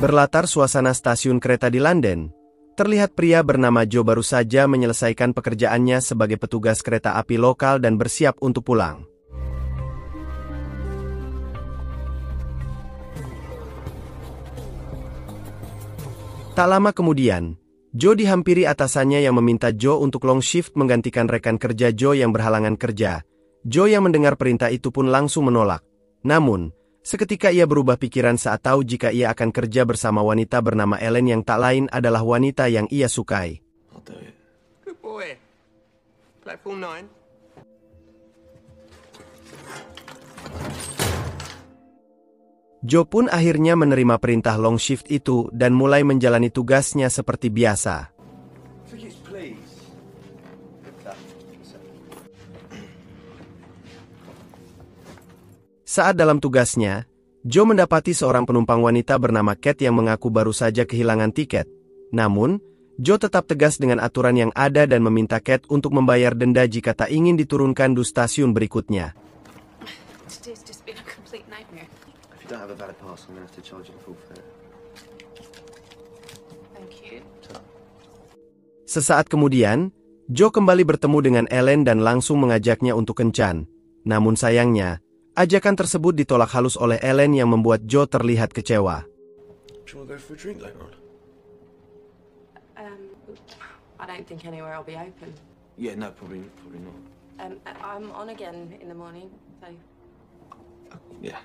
Berlatar suasana stasiun kereta di London, terlihat pria bernama Joe baru saja menyelesaikan pekerjaannya sebagai petugas kereta api lokal dan bersiap untuk pulang. Tak lama kemudian, Joe dihampiri atasannya yang meminta Joe untuk long shift menggantikan rekan kerja Joe yang berhalangan kerja. Joe yang mendengar perintah itu pun langsung menolak. Namun, seketika ia berubah pikiran saat tahu jika ia akan kerja bersama wanita bernama Ellen yang tak lain adalah wanita yang ia sukai. Good boy. Platform 9. Joe pun akhirnya menerima perintah long shift itu dan mulai menjalani tugasnya seperti biasa. Saat dalam tugasnya, Joe mendapati seorang penumpang wanita bernama Kate yang mengaku baru saja kehilangan tiket. Namun, Joe tetap tegas dengan aturan yang ada dan meminta Kate untuk membayar denda jika tak ingin diturunkan di stasiun berikutnya. Sesaat kemudian, Joe kembali bertemu dengan Ellen dan langsung mengajaknya untuk kencan. Namun sayangnya, ajakan tersebut ditolak halus oleh Ellen yang membuat Joe terlihat kecewa. I don't think anywhere will be open. Yeah, no, probably not. I'm on again in the morning, so. Yeah.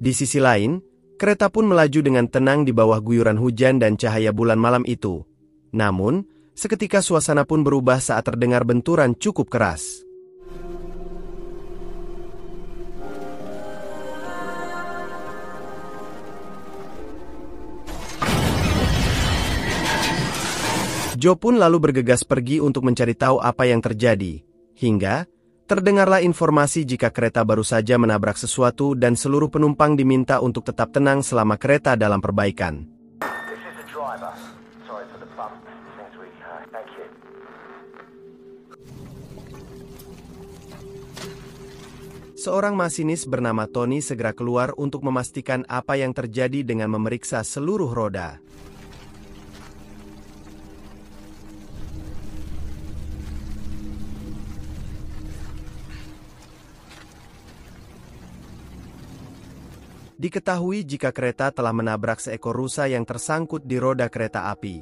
Di sisi lain, kereta pun melaju dengan tenang di bawah guyuran hujan dan cahaya bulan malam itu. Namun, seketika suasana pun berubah saat terdengar benturan cukup keras. Joe pun lalu bergegas pergi untuk mencari tahu apa yang terjadi. Hingga, terdengarlah informasi jika kereta baru saja menabrak sesuatu dan seluruh penumpang diminta untuk tetap tenang selama kereta dalam perbaikan. Seorang masinis bernama Tony segera keluar untuk memastikan apa yang terjadi dengan memeriksa seluruh roda. Diketahui jika kereta telah menabrak seekor rusa yang tersangkut di roda kereta api.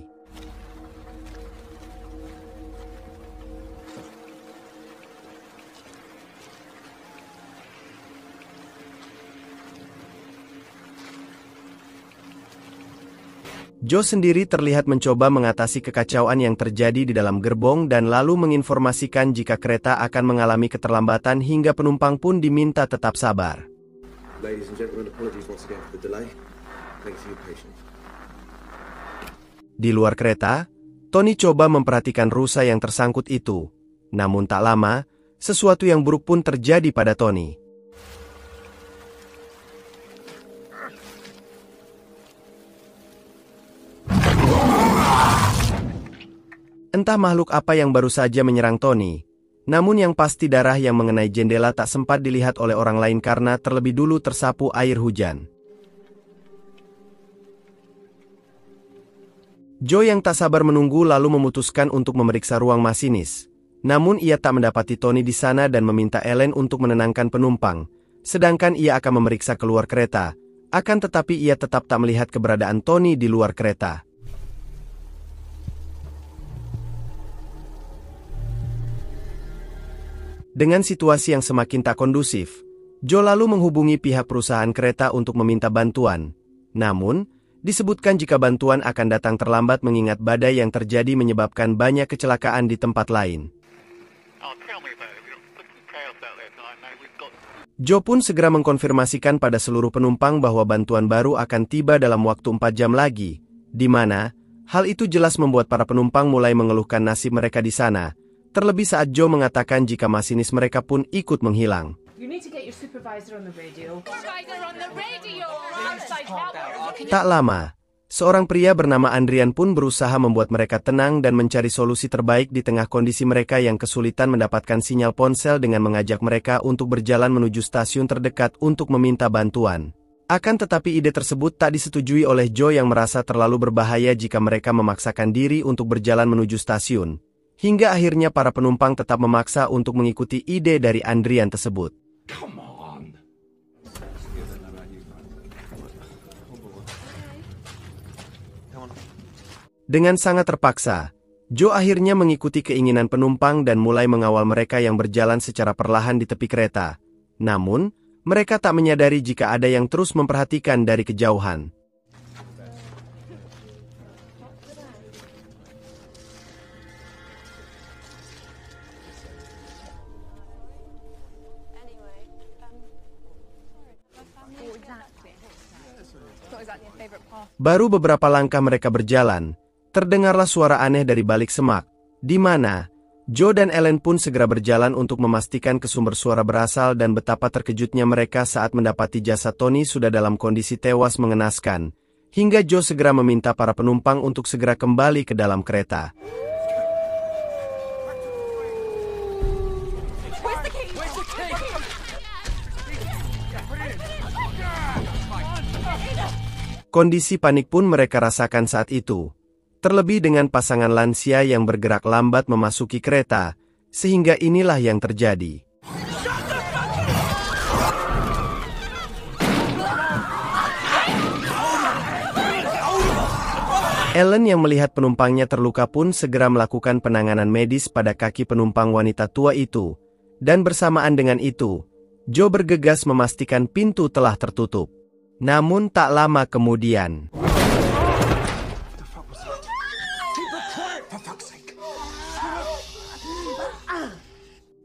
Joe sendiri terlihat mencoba mengatasi kekacauan yang terjadi di dalam gerbong dan lalu menginformasikan jika kereta akan mengalami keterlambatan hingga penumpang pun diminta tetap sabar. Ladies and gentlemen, apologies once again for the delay. Thanks for your patience. Di luar kereta, Tony coba memperhatikan rusa yang tersangkut itu. Namun tak lama, sesuatu yang buruk pun terjadi pada Tony. Entah makhluk apa yang baru saja menyerang Tony. Namun yang pasti darah yang mengenai jendela tak sempat dilihat oleh orang lain karena terlebih dulu tersapu air hujan. Joe yang tak sabar menunggu lalu memutuskan untuk memeriksa ruang masinis. Namun ia tak mendapati Tony di sana dan meminta Ellen untuk menenangkan penumpang. Sedangkan ia akan memeriksa keluar kereta. Akan tetapi ia tetap tak melihat keberadaan Tony di luar kereta. Dengan situasi yang semakin tak kondusif, Joe lalu menghubungi pihak perusahaan kereta untuk meminta bantuan. Namun, disebutkan jika bantuan akan datang terlambat mengingat badai yang terjadi menyebabkan banyak kecelakaan di tempat lain. Joe pun segera mengkonfirmasikan pada seluruh penumpang bahwa bantuan baru akan tiba dalam waktu 4 jam lagi, di mana hal itu jelas membuat para penumpang mulai mengeluhkan nasib mereka di sana. Terlebih saat Joe mengatakan jika masinis mereka pun ikut menghilang. Tak lama, Seorang pria bernama Andrian pun berusaha membuat mereka tenang dan mencari solusi terbaik di tengah kondisi mereka yang kesulitan mendapatkan sinyal ponsel dengan mengajak mereka untuk berjalan menuju stasiun terdekat untuk meminta bantuan. Akan tetapi ide tersebut tak disetujui oleh Joe yang merasa terlalu berbahaya jika mereka memaksakan diri untuk berjalan menuju stasiun. Hingga akhirnya para penumpang tetap memaksa untuk mengikuti ide dari Andrian tersebut. Dengan sangat terpaksa, Joe akhirnya mengikuti keinginan penumpang dan mulai mengawal mereka yang berjalan secara perlahan di tepi kereta. Namun, mereka tak menyadari jika ada yang terus memperhatikan dari kejauhan. Baru beberapa langkah mereka berjalan, terdengarlah suara aneh dari balik semak, di mana Joe dan Ellen pun segera berjalan untuk memastikan ke sumber suara berasal dan betapa terkejutnya mereka saat mendapati jasad Tony sudah dalam kondisi tewas mengenaskan, hingga Joe segera meminta para penumpang untuk segera kembali ke dalam kereta. Kondisi panik pun mereka rasakan saat itu. Terlebih dengan pasangan lansia yang bergerak lambat memasuki kereta, sehingga inilah yang terjadi. Ellen yang melihat penumpangnya terluka pun segera melakukan penanganan medis pada kaki penumpang wanita tua itu, dan bersamaan dengan itu, Joe bergegas memastikan pintu telah tertutup. Namun tak lama kemudian,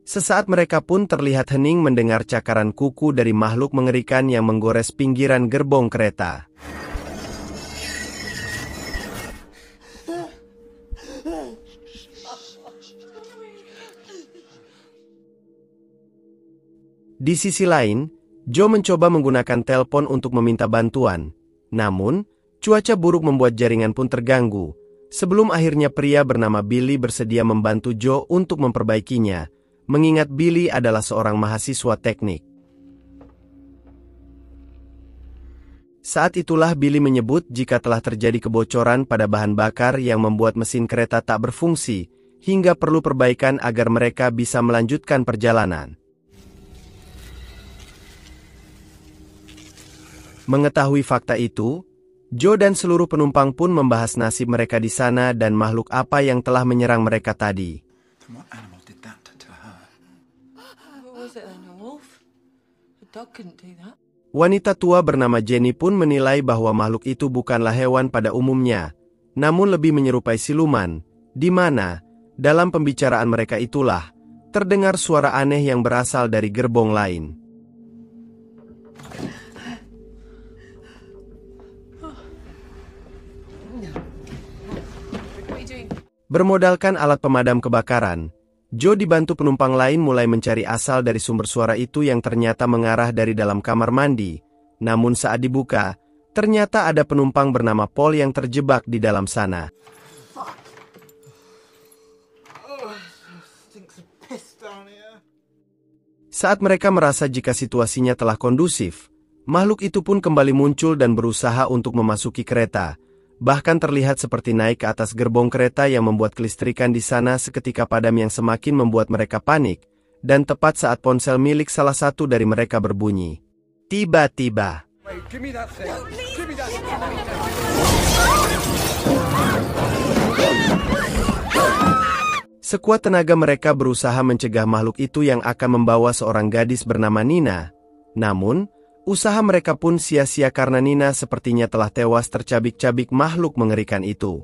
sesaat mereka pun terlihat hening mendengar cakaran kuku dari makhluk mengerikan yang menggores pinggiran gerbong kereta. Di sisi lain, Joe mencoba menggunakan telepon untuk meminta bantuan. Namun, cuaca buruk membuat jaringan pun terganggu. Sebelum akhirnya pria bernama Billy bersedia membantu Joe untuk memperbaikinya, mengingat Billy adalah seorang mahasiswa teknik. Saat itulah Billy menyebut jika telah terjadi kebocoran pada bahan bakar yang membuat mesin kereta tak berfungsi, hingga perlu perbaikan agar mereka bisa melanjutkan perjalanan. Mengetahui fakta itu, Joe dan seluruh penumpang pun membahas nasib mereka di sana dan makhluk apa yang telah menyerang mereka tadi. Wanita tua bernama Jenny pun menilai bahwa makhluk itu bukanlah hewan pada umumnya, namun lebih menyerupai siluman, di mana, dalam pembicaraan mereka itulah, terdengar suara aneh yang berasal dari gerbong lain. Bermodalkan alat pemadam kebakaran, Joe dibantu penumpang lain mulai mencari asal dari sumber suara itu yang ternyata mengarah dari dalam kamar mandi. Namun saat dibuka, ternyata ada penumpang bernama Paul yang terjebak di dalam sana. Saat mereka merasa jika situasinya telah kondusif, makhluk itu pun kembali muncul dan berusaha untuk memasuki kereta. Bahkan terlihat seperti naik ke atas gerbong kereta yang membuat kelistrikan di sana seketika padam yang semakin membuat mereka panik, dan tepat saat ponsel milik salah satu dari mereka berbunyi. Tiba-tiba, sekuat tenaga mereka berusaha mencegah makhluk itu yang akan membawa seorang gadis bernama Nina. Namun, usaha mereka pun sia-sia karena Nina sepertinya telah tewas tercabik-cabik makhluk mengerikan itu.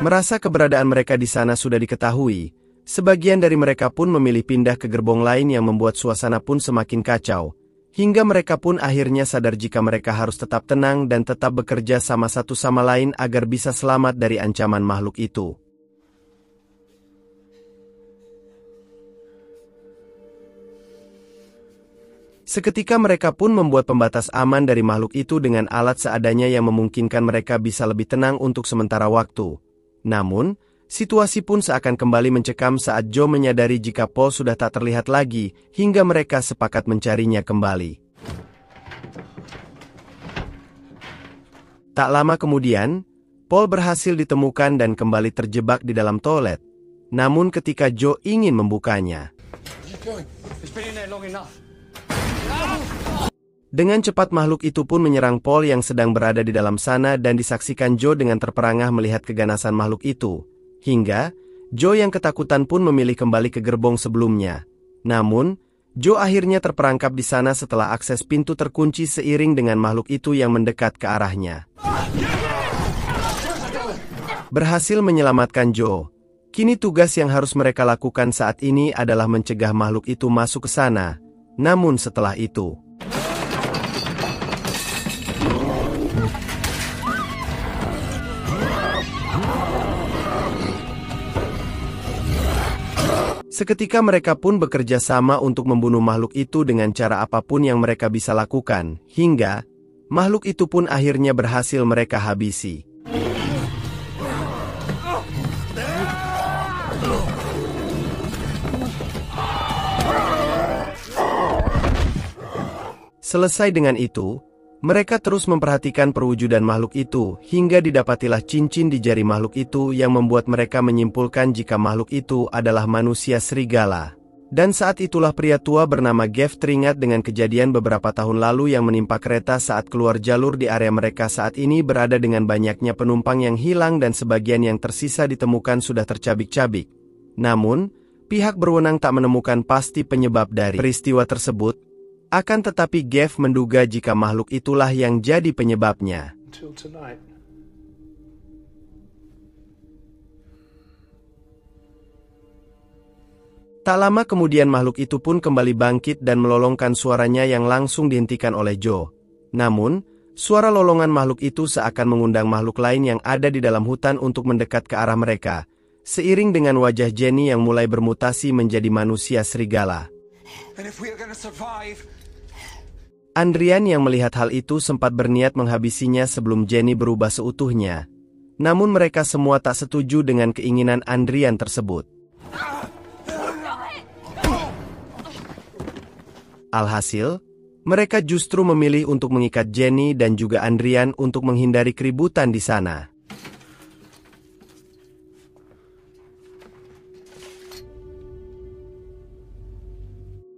Merasa keberadaan mereka di sana sudah diketahui, sebagian dari mereka pun memilih pindah ke gerbong lain yang membuat suasana pun semakin kacau, hingga mereka pun akhirnya sadar jika mereka harus tetap tenang dan tetap bekerja sama satu sama lain agar bisa selamat dari ancaman makhluk itu. Seketika mereka pun membuat pembatas aman dari makhluk itu dengan alat seadanya yang memungkinkan mereka bisa lebih tenang untuk sementara waktu. Namun, situasi pun seakan kembali mencekam saat Joe menyadari jika Paul sudah tak terlihat lagi, hingga mereka sepakat mencarinya kembali. Tak lama kemudian, Paul berhasil ditemukan dan kembali terjebak di dalam toilet. Namun ketika Joe ingin membukanya, dengan cepat makhluk itu pun menyerang Paul yang sedang berada di dalam sana dan disaksikan Joe dengan terperangah melihat keganasan makhluk itu. Hingga, Joe yang ketakutan pun memilih kembali ke gerbong sebelumnya. Namun, Joe akhirnya terperangkap di sana setelah akses pintu terkunci seiring dengan makhluk itu yang mendekat ke arahnya. Berhasil menyelamatkan Joe. Kini tugas yang harus mereka lakukan saat ini adalah mencegah makhluk itu masuk ke sana. Namun setelah itu, seketika mereka pun bekerja sama untuk membunuh makhluk itu dengan cara apapun yang mereka bisa lakukan, hingga makhluk itu pun akhirnya berhasil mereka habisi. Selesai dengan itu, mereka terus memperhatikan perwujudan makhluk itu, hingga didapatilah cincin di jari makhluk itu yang membuat mereka menyimpulkan jika makhluk itu adalah manusia serigala. Dan saat itulah pria tua bernama Gav teringat dengan kejadian beberapa tahun lalu yang menimpa kereta saat keluar jalur di area mereka saat ini berada dengan banyaknya penumpang yang hilang dan sebagian yang tersisa ditemukan sudah tercabik-cabik. Namun, pihak berwenang tak menemukan pasti penyebab dari peristiwa tersebut. Akan tetapi Gav menduga jika makhluk itulah yang jadi penyebabnya. Tak lama kemudian makhluk itu pun kembali bangkit dan melolongkan suaranya yang langsung dihentikan oleh Joe. Namun, suara lolongan makhluk itu seakan mengundang makhluk lain yang ada di dalam hutan untuk mendekat ke arah mereka, seiring dengan wajah Jenny yang mulai bermutasi menjadi manusia serigala. Andrian yang melihat hal itu sempat berniat menghabisinya sebelum Jenny berubah seutuhnya. Namun mereka semua tak setuju dengan keinginan Andrian tersebut. Alhasil, mereka justru memilih untuk mengikat Jenny dan juga Andrian untuk menghindari keributan di sana.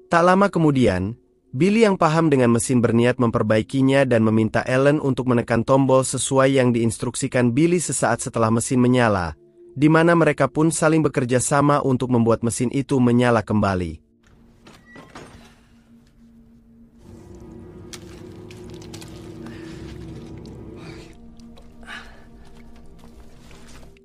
Tak lama kemudian, Billy yang paham dengan mesin berniat memperbaikinya dan meminta Ellen untuk menekan tombol sesuai yang diinstruksikan Billy sesaat setelah mesin menyala, di mana mereka pun saling bekerja sama untuk membuat mesin itu menyala kembali.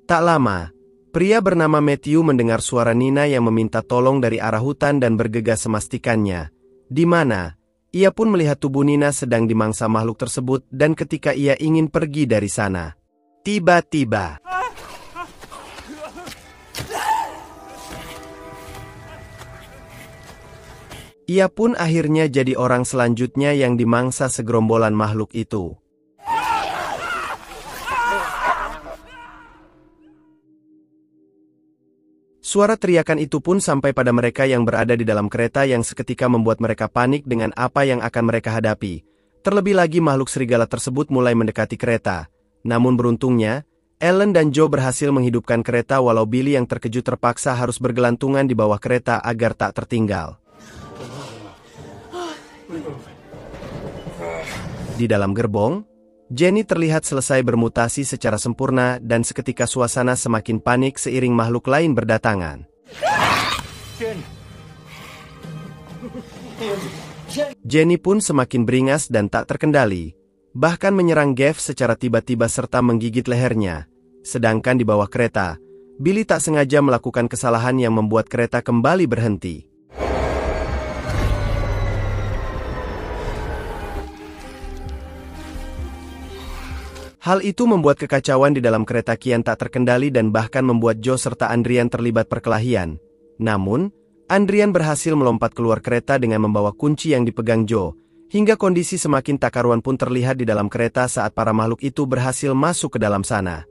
Tak lama, pria bernama Matthew mendengar suara Nina yang meminta tolong dari arah hutan dan bergegas memastikannya. Di mana, ia pun melihat tubuh Nina sedang dimangsa makhluk tersebut dan ketika ia ingin pergi dari sana, tiba-tiba ia pun akhirnya jadi orang selanjutnya yang dimangsa segerombolan makhluk itu. Suara teriakan itu pun sampai pada mereka yang berada di dalam kereta yang seketika membuat mereka panik dengan apa yang akan mereka hadapi. Terlebih lagi makhluk serigala tersebut mulai mendekati kereta. Namun beruntungnya, Ellen dan Joe berhasil menghidupkan kereta walau Billy yang terkejut terpaksa harus bergelantungan di bawah kereta agar tak tertinggal. Di dalam gerbong, Jenny terlihat selesai bermutasi secara sempurna dan seketika suasana semakin panik seiring makhluk lain berdatangan. Jenny pun semakin beringas dan tak terkendali, bahkan menyerang Gav secara tiba-tiba serta menggigit lehernya. Sedangkan di bawah kereta, Billy tak sengaja melakukan kesalahan yang membuat kereta kembali berhenti. Hal itu membuat kekacauan di dalam kereta kian tak terkendali dan bahkan membuat Joe serta Andrian terlibat perkelahian. Namun, Andrian berhasil melompat keluar kereta dengan membawa kunci yang dipegang Joe, hingga kondisi semakin tak karuan pun terlihat di dalam kereta saat para makhluk itu berhasil masuk ke dalam sana.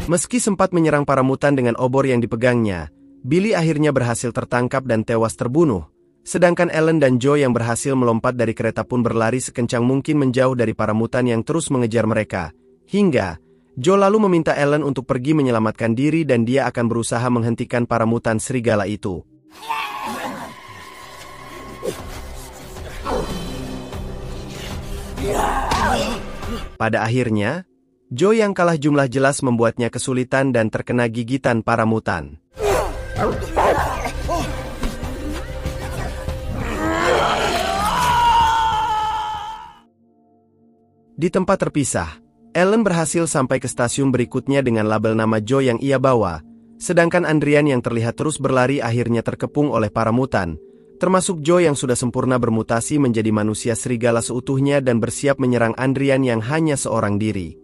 Meski sempat menyerang para mutan dengan obor yang dipegangnya, Billy akhirnya berhasil tertangkap dan tewas terbunuh, sedangkan Ellen dan Joe yang berhasil melompat dari kereta pun berlari sekencang mungkin menjauh dari para mutan yang terus mengejar mereka, hingga Joe lalu meminta Ellen untuk pergi menyelamatkan diri dan dia akan berusaha menghentikan para mutan serigala itu. Pada akhirnya, Joe yang kalah jumlah jelas membuatnya kesulitan dan terkena gigitan para mutan. Di tempat terpisah, Ellen berhasil sampai ke stasiun berikutnya dengan label nama Joe yang ia bawa, sedangkan Andrian yang terlihat terus berlari akhirnya terkepung oleh para mutan, termasuk Joe yang sudah sempurna bermutasi menjadi manusia serigala seutuhnya dan bersiap menyerang Andrian yang hanya seorang diri.